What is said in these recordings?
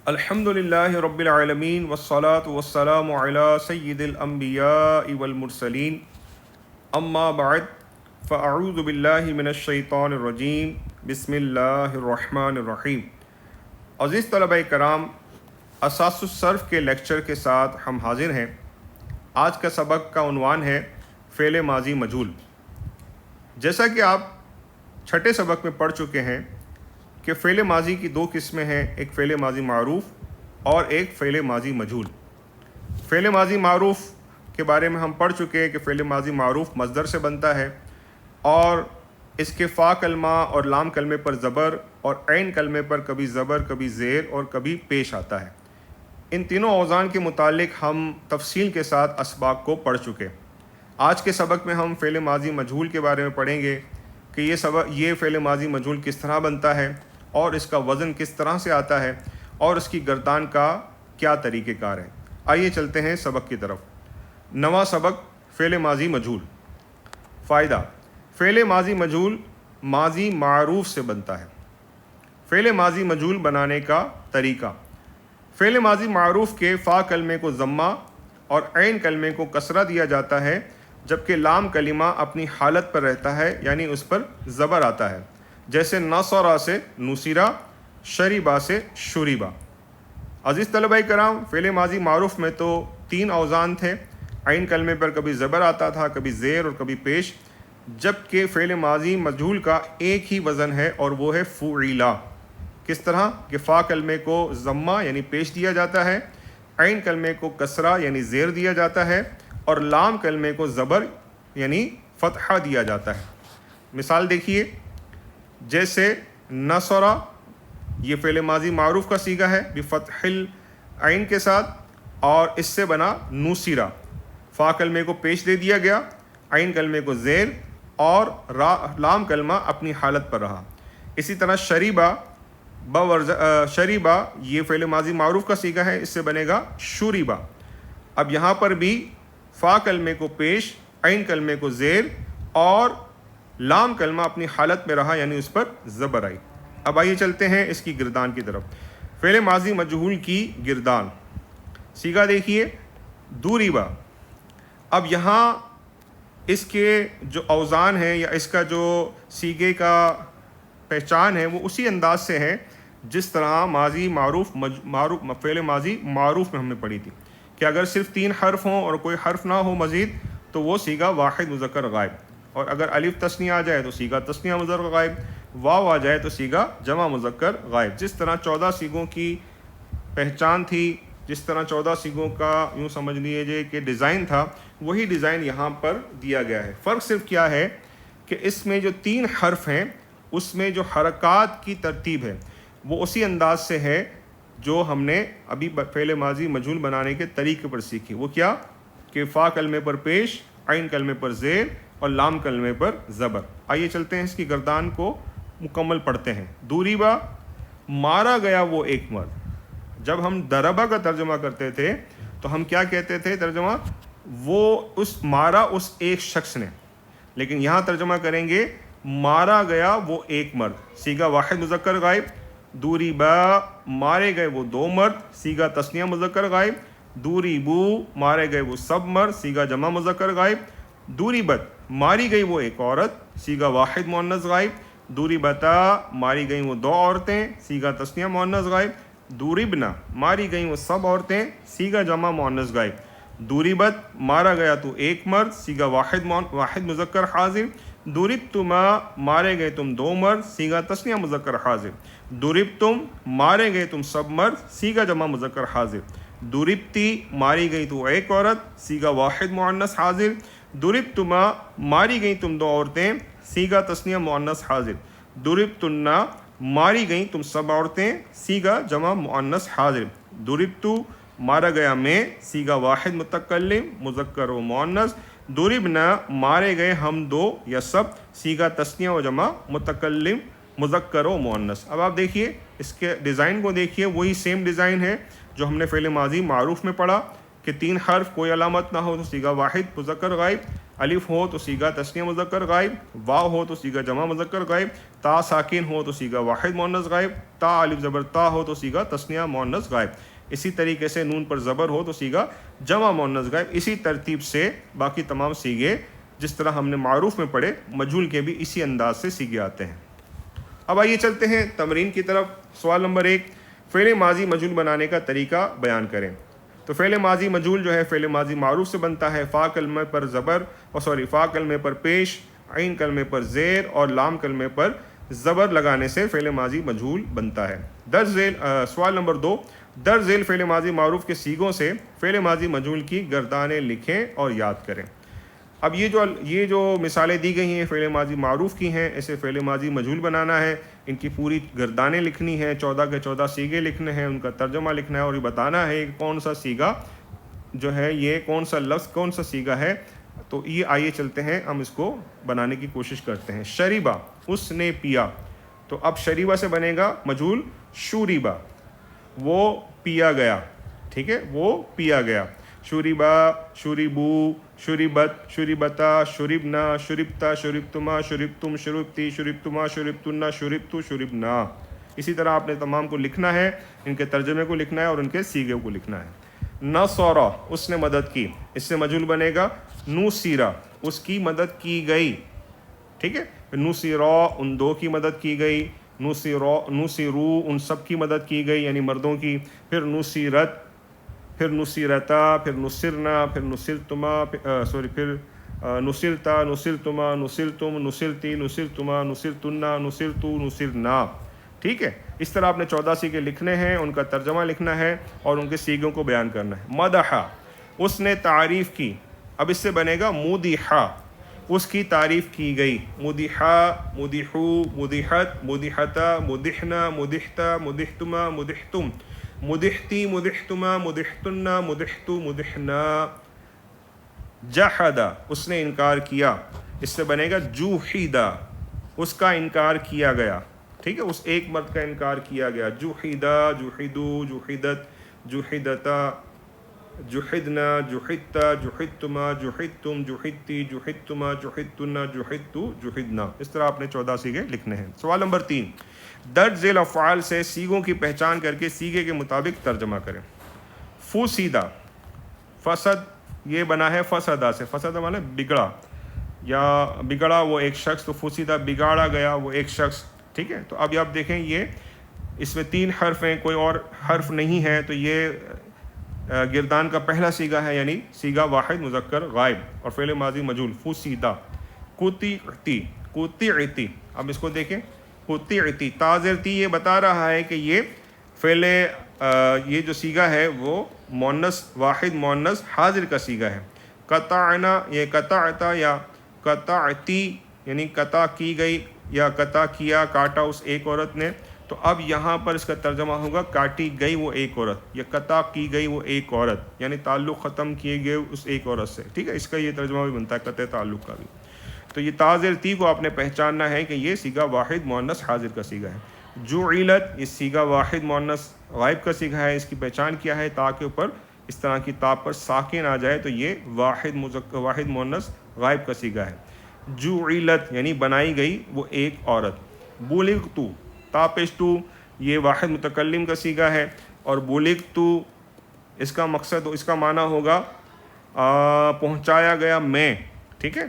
الحمد للہ رب العالمین والصلاة والسلام علی سید الانبیاء والمرسلین اما بعد فاعوذ باللہ من الشیطان الرجیم بسم اللہ الرحمن الرحیم۔ عزیز طلبہ کرام، اساس الصرف کے لیکچر کے ساتھ ہم حاضر ہیں۔ آج کا سبق کا عنوان ہے فعل ماضی مجہول۔ جیسا کہ آپ چھٹے سبق میں پڑھ چکے ہیں کہ فعل ماضی کی دو قسمیں ہیں، ایک فعل ماضی معروف اور ایک فعل ماضی مجہول۔ فعل ماضی معروف کے بارے میں ہم پڑھ چکے ہیں کہ فعل ماضی معروف مصدر سے بنتا ہے اور اس کے فا کلمہ اور لام کلمے پر زبر اور عین کلمے پر کبھی زبر، کبھی زیر اور کبھی پیش آتا ہے۔ ان تینوں اوزان کے متعلق ہم تفصیل کے ساتھ اسباق کو پڑھ چکے۔ آج کے سبق میں ہم فعل ماضی مجہول کے بارے میں پڑھیں گے کہ یہ فعل ماضی مجہول کس طرح بنتا ہے اور اس کا وزن کس طرح سے آتا ہے اور اس کی گردان کا کیا طریقہ کار ہے۔ آئیے چلتے ہیں سبق کی طرف۔ نواں سبق فعل ماضی مجہول۔ فائدہ: فعل ماضی مجہول ماضی معروف سے بنتا ہے۔ فعل ماضی مجہول بنانے کا طریقہ: فعل ماضی معروف کے فا کلمے کو ضمہ اور عین کلمے کو کسرہ دیا جاتا ہے، جبکہ لام کلمہ اپنی حالت پر رہتا ہے، یعنی اس پر زبر آتا ہے، جیسے نصرہ سے نصیرہ، شریبہ سے شریبہ۔ عزیز طلبہ کرام، فعل ماضی معروف میں تو تین اوزان تھے۔ عین کلمے پر کبھی زبر آتا تھا، کبھی زیر اور کبھی پیش، جبکہ فعل ماضی مجہول کا ایک ہی وزن ہے اور وہ ہے فعیلا۔ کس طرح کہ فا کلمے کو ضمہ یعنی پیش دیا جاتا ہے، عین کلمے کو کسرہ یعنی زیر دیا جاتا ہے اور لام کلمے کو زبر یعنی فتحہ دیا جاتا ہے۔ مثال دیکھیے، جیسے نصرہ، یہ فعل ماضی معروف کا صیغہ ہے بفتح العین کے ساتھ، اور اس سے بنا نصیرہ۔ فا کلمے کو پیش دے دیا گیا، عین کلمے کو زیر اور لام کلمہ اپنی حالت پر رہا۔ اسی طرح شریبہ یہ فعل ماضی معروف کا صیغہ ہے، اس سے بنے گا شریبہ۔ اب یہاں پر بھی فا کلمے کو پیش، عین کلمے کو زیر اور لام کلمہ اپنی حالت میں رہا، یعنی اس پر زبر آئی۔ اب آئیے چلتے ہیں اس کی گردان کی طرف۔ فعل ماضی مجہول کی گردان۔ صیغہ دیکھیے، دوریبا۔ اب یہاں اس کے جو اوزان ہیں یا اس کا جو صیغے کا پہچان ہے وہ اسی انداز سے ہے جس طرح فعل ماضی معروف میں ہم نے پڑھی تھی کہ اگر صرف تین حرف ہوں اور کوئی حرف نہ ہو مزید تو وہ صیغہ واحد مذکر غائب، اور اگر الف تثنیہ آ جائے تو صیغہ تثنیہ مذکر غائب، واو آ جائے تو صیغہ جمع مذکر غائب۔ جس طرح 14 صیغوں کی پہچان تھی، جس طرح 14 صیغوں کا یوں سمجھ لیجیے کہ ڈیزائن تھا، وہی ڈیزائن یہاں پر دیا گیا ہے۔ فرق صرف کیا ہے کہ اس میں جو تین حرف ہیں اس میں جو حرکات کی ترتیب ہے وہ اسی انداز سے ہے جو ہم نے ابھی فعل ماضی مجہول بنانے کے طریقے پر سیکھی۔ وہ کیا کہ فا کلمے پر پیش، عین کلمے پر زیر اور لام کلمے پر زبر۔ آئیے چلتے ہیں اس کی گردان کو مکمل پڑھتے ہیں۔ دوریبا، مارا گیا وہ ایک مرد۔ جب ہم دربا کا ترجمہ کرتے تھے تو ہم کیا کہتے تھے ترجمہ؟ وہ مارا اس ایک شخص نے، لیکن یہاں ترجمہ کریں گے مارا گیا وہ ایک مرد، صیغہ واحد مذکر غائب۔ دوریبا، مارے گئے وہ دو مرد، صیغہ تثنیہ مذکر غائب۔ دوریبو، مارے گئے وہ سب مرد، صیغہ جمع مذکر غائب۔ دوریبت، ماری گئی وہ ایک عورت، صیغہ واحد مؤنث غائب۔ دوریبتا، ماری گئیں وہ دو عورتیں، صیغہ تثنیہ مؤنث غائب۔ دوریبنا، ماری گئیں وہ سب عورتیں، صیغہ جمع مؤنث غائب۔ دوریبت، مارا گیا تو ایک مرد، صیغہ واحد مذکر حاضر۔ دوریبتما، مارے گئے تم دو مرد، صیغہ تثنیہ مذکر حاضر۔ دوریبتم، مارے گئے تم سب مرد، صیغہ جمع مذکر حاضر۔ دوریبتی، ماری گئی تو ایک عورت، صیغہ واحد مؤنث حاضر۔ دوریبتما، ماری گئیں تم دو عورتیں، صیغہ تثنیہ مؤنث حاضر۔ دوریبتنا، ماری گئیں تم سب عورتیں، صیغہ جمع مؤنث حاضر۔ دوریبتو، مارا گیا میں، صیغہ واحد متکلم مذکر و مؤنث۔ دوریبنا، مارے گئے ہم دو یا سب، صیغہ تثنیہ و جمع متکلم مذکر و مؤنث۔ اب آپ دیکھیے اس کے ڈیزائن کو دیکھیے، وہی سیم ڈیزائن ہے جو ہم نے فعل ماضی معروف میں پڑھا کہ تین حرف، کوئی علامت نہ ہو تو صیغہ واحد مذکر غائب، الف ہو تو سیگا تسنیہ مذکر غائب، واو ہو تو سیگا جمع مذکر غائب، تا ساکن ہو تو سیگا واحد مؤنث غائب، تا الف زبر تا ہو تو سیگا تسنیہ مؤنث غائب. اسی طریقے سے نون پر زبر ہو تو سیگا جمع مؤنث غائب. اسی ترتیب سے باقی تمام سیگے جس طرح ہم نے معروف میں پڑھے، مجہول کے بھی اسی انداز سے سیگے آتے ہیں. اب آئیے چلتے ہیں تمرین کی طرف. سوال نمبر 1، فعل ماضی مجہول بنانے کا طریقہ بیان کریں. تو فعل ماضی مجہول جو ہے فعل ماضی معروف سے بنتا ہے. فا کلمے پر زبر فا کلمے پر پیش، عین کلمے پر زیر اور لام کلمے پر زبر لگانے سے فعل ماضی مجہول بنتا ہے. درج ذیل سوال نمبر 2، درج ذیل فعل ماضی معروف کے سیغوں سے فعل ماضی مجہول کی گردانیں لکھیں اور یاد کریں. اب یہ جو مثالیں دی گئی ہیں فعل ماضی معروف کی ہیں، اسے فعل ماضی مجہول بنانا ہے. ان کی پوری گردانیں لکھنی ہیں، 14 کے 14 سیغے لکھنے ہیں، ان کا ترجمہ لکھنا ہے اور یہ بتانا ہے کہ کون سا سیغہ جو ہے، یہ کون سا لفظ کون سا سیغہ ہے. تو یہ آئیے چلتے ہیں ہم اس کو بنانے کی کوشش کرتے ہیں. شریبا اس نے پیا، تو اب شریبا سے بنے گا مجہول شوریبا، وہ پیا گیا. ٹھیک ہے، وہ پیا گیا. شوریبا، شوریبو، شوریبت، شوریبتا، شوریبنا، شوریبتا، شوریبتما، شوریبتم، شوریبتی، شوریبتما، شوریبتنا، شوریبتو، شوریبنا. اسی طرح آپ نے تمام کو لکھنا ہے، ان کے ترجمے کو لکھنا ہے اور ان کے سیغے کو لکھنا ہے. نصرہ اس نے مدد کی، اس سے مجہول بنے گا نصیرہ، اس کی مدد کی گئی. ٹھیک ہے، نصیرہ ان دو کی مدد کی گئی، نصیرو ان سب کی مدد کی گئی یعنی مردوں کی. پھر نصیرت، پھر نصیرتا، پھر نصرنا، پھر نصرتما، پھر نصرتا، نصرتما، نصرتم، نصرتی، نصرتما، نصرتنا، نصرتو، نصرنا. ٹھیک ہے، اس طرح آپ نے 14 سیغے لکھنے ہیں، ان کا ترجمہ لکھنا ہے اور ان کے سیغوں کو بیان کرنا ہے. مدحا اس نے تعریف کی، اب اس سے بنے گا مدحا اس کی تعریف کی گئی. مدحا، مدحو، مدحت، مدحتا، مدحنا، مدحتا، مدحتما، مدحتم، مدحتی، مدحتما، مدحتنا، مدحتو، مدحنا. جحدا اس نے انکار کیا، اس سے بنے گا جوحیدا اس کا انکار کیا گیا. ٹھیک ہے، اس ایک مرد کا انکار کیا گیا. جوحیدا، جوحیدو، جوحیدت، جوحیدتا، جوحدنا، جوحدتا، جوحدتما، جوحدتم، جوحدتی، جوحدتما، جوحدتنا، جوحدتو، جوحدنا. اس طرح آپ نے 14 سیغے لکھنے ہیں. سوال نمبر 3، درج ذیل افعال سے سیغوں کی پہچان کر کے سیغے کے مطابق ترجمہ کریں. فسیدہ فسد یہ بنا ہے فسدہ سے، فسدہ مانے بگڑا یا بگڑا وہ ایک شخص، تو فسیدہ بگاڑا گیا وہ ایک شخص. ٹھیک ہے، تو اب آپ دیکھیں یہ اس میں 3 حرف ہیں، کوئی اور حرف نہیں ہے، تو یہ گردان کا پہلا سیغہ ہے یعنی سیغہ واحد مذکر غائب اور فعل ماضی مجہول. فسیدہ. قطعتی، قطعتی، اب اس کو دیکھیں قطعتی، تازر تی یہ بتا رہا ہے کہ یہ فعل یہ جو سیغہ ہے وہ مؤنث واحد مؤنث حاضر کا سیغہ ہے. قطعنا یہ قطعتا یا قطعتی یعنی قطع کی گئی یا قطع کیا، کاٹا اس ایک عورت نے. تو اب یہاں پر اس کا ترجمہ ہوگا کاٹی گئی وہ ایک عورت یا قطع کی گئی وہ ایک عورت یعنی تعلق ختم کیے گئے اس ایک عورت سے. ٹھیک ہے، اس کا یہ ترجمہ بھی بنتا ہے قطع تعلق کا بھی. تو یہ تازر تی کو آپ نے پہچاننا ہے کہ یہ سیغہ واحد مؤنث حاضر کا سیغہ ہے. جعلت یہ سیغہ واحد مؤنث غائب کا سیغہ ہے. اس کی پہچان کیا ہے؟ تا کے اوپر اس طرح کی تا پر ساکن آ جائے تو یہ واحد مؤنث غائب کا سیغہ ہے. جعلت یعنی بنائی گئی وہ ایک عورت. بلغتو تا پیشتو یہ واحد متکلم کا سیغہ ہے اور بلغتو اس کا مقصد اس کا معنی ہوگا پہنچایا گیا میں. ٹھیک ہے،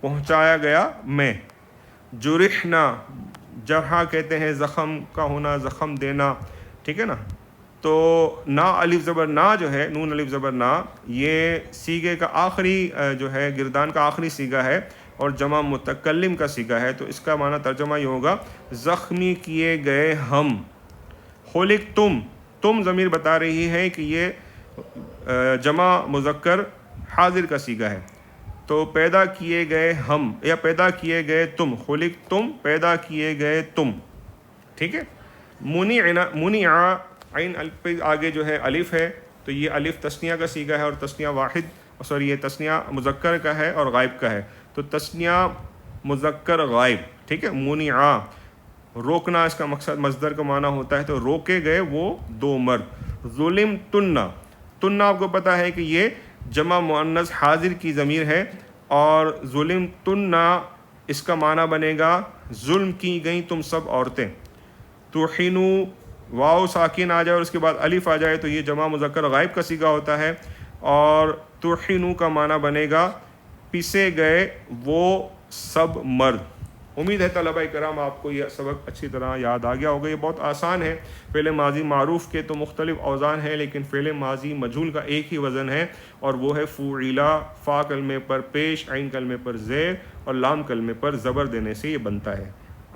پہنچایا گیا میں. جرحنا جرحا کہتے ہیں زخم کا ہونا، زخم دینا. ٹھیک ہے نا، تو نا الف زبر نا جو ہے، نون الف زبر نا، یہ سیغے کا آخری جو ہے گردان کا آخری سیغہ ہے اور جمع متکلم کا سیغہ ہے. تو اس کا معنی ترجمہ یہ ہوگا زخمی کیے گئے ہم. خلقتم تم ضمیر بتا رہی ہے کہ یہ جمع مذکر حاضر کا سیغہ ہے. تو پیدا کیے گئے ہم یا پیدا کیے گئے تم. خلقتم پیدا کیے گئے تم. ٹھیک ہے. منع عین الف آگے جو ہے الف ہے، تو یہ الف تثنیہ کا سیغہ ہے اور تثنیہ واحد یہ تثنیہ مذکر کا ہے اور غائب کا ہے. تو تثنیہ مذکر غائب. ٹھیک ہے. منع روکنا اس کا مقصد مصدر کا معنی ہوتا ہے، تو روکے گئے وہ 2 مرد. ظلم تنہ، تنہ آپ کو پتہ ہے کہ یہ جمع مؤنث حاضر کی ضمیر ہے اور ظلم تننا اس کا معنی بنے گا ظلم کی گئیں تم سب عورتیں. توحینو واو ساکن آ جائے اور اس کے بعد الف آ جائے تو یہ جمع مذکر غائب کا صیغہ ہوتا ہے. اور توحینو کا معنی بنے گا پیسے گئے وہ سب مرد. امید ہے طلبہ کرام آپ کو یہ سبق اچھی طرح یاد آ گیا ہوگا. یہ بہت آسان ہے. فعل ماضی معروف کے تو مختلف اوزان ہیں لیکن فعل ماضی مجہول کا ایک ہی وزن ہے اور وہ ہے فعلا. فا کلمے پر پیش، عین کلمے پر زیر اور لام کلمے پر زبر دینے سے یہ بنتا ہے.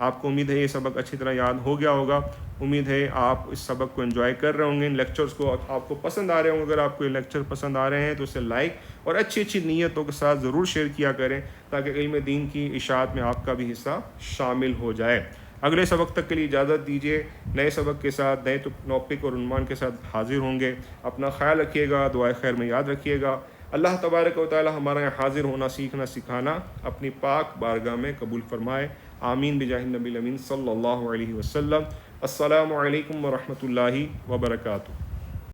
آپ کو امید ہے یہ سبق اچھی طرح یاد ہو گیا ہوگا. امید ہے آپ اس سبق کو انجوائے کر رہے ہوں گے. ان لیکچرز کو آپ کو پسند آ رہے ہوں گے. اگر آپ کو یہ لیکچر پسند آ رہے ہیں تو اسے لائک اور اچھی اچھی نیتوں کے ساتھ ضرور شیئر کیا کریں تاکہ علم دین کی اشاعت میں آپ کا بھی حصہ شامل ہو جائے. اگلے سبق تک کے لیے اجازت دیجیے. نئے سبق کے ساتھ نئے ٹاپک اور عنوان کے ساتھ حاضر ہوں گے. اپنا خیال رکھیے گا. دعائے خیر میں یاد رکھیے گا. اللہ تبارک و تعالی ہمارا یہاں حاضر ہونا، سیکھنا، سکھانا اپنی پاک بارگاہ میں قبول فرمائے. آمین بجاہ النبی الامین صلی اللہ علیہ وسلم. السلام علیکم ورحمۃ اللہ وبرکاتہ.